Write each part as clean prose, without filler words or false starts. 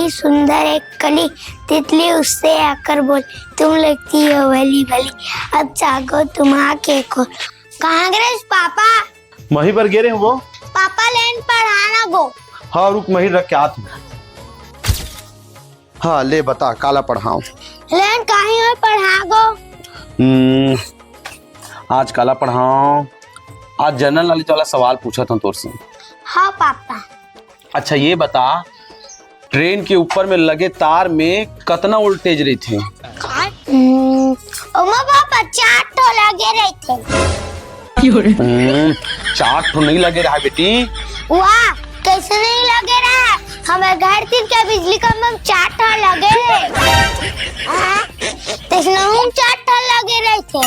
इतनी सुंदर एक कली, तितली उससे आकर बोल, तुम लगती हो भली भली, अब जागो तुम आके खोल। कहाँ गए पापा? वहीं पर गिरे वो। पापा लेन पढ़ाना गो। हाँ रुक, वहीं रख के आती। हाँ ले बता, काला पढ़ाऊं? लेन कहीं और पढ़ा गो। आज काला पढ़ाऊं? आज जनरल नॉलेज वाला सवाल पूछा था तुझ से। हाँ पापा। अच्छा ये बता, ट्रेन के ऊपर में लगे तार में कितना वोल्टेज रही थे? ओमा पापा 4 तो लगे रहे थे। 4 तो नहीं लगे रहा बेटी। वाह, कैसे नहीं लगे रहा? हमें घर के बिजली का 4 तो लगे रहे। तो 4 तो लगे रहे थे।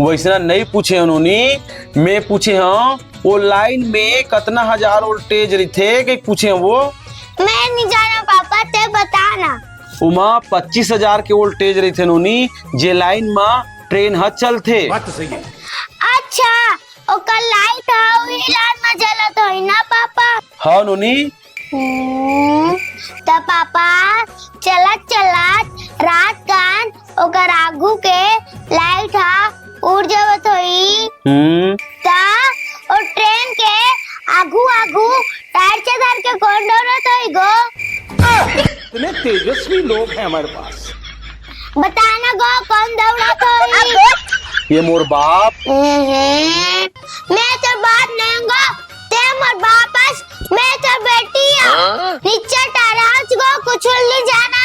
वैसा नहीं पूछे उन्होंने, मैं पूछे हाँ वो लाइन में कितना हजार वोल्टेज रही थे कि पूछे वो। मैं नहीं जाना पापा, ते बताना। उमा 25,000 के वोल्टेज रही थे नोनी, जे लाइन में ट्रेन ह चल थे। बात तो सही है। अच्छा, ओ कल लाइट है वही लाइन में जलत होई ना पापा? हाँ नोनी। तो पापा चलत चलत रात कान ओकर आगू के लाइट हा उड़ जावत होई। ता और ट्रेन के आगू आगू टायर से धर के कौन दौड़त होई गो? इतने तेजस्वी लोग हैं हमारे पास। बताना गो कौन दौड़त होई? ये मोर बाप। मैं तो बाप नहीं गो, ते मोर बापस, मैं तो बेटी हूँ। नीचे टराज गो, कुछ नहीं जाना।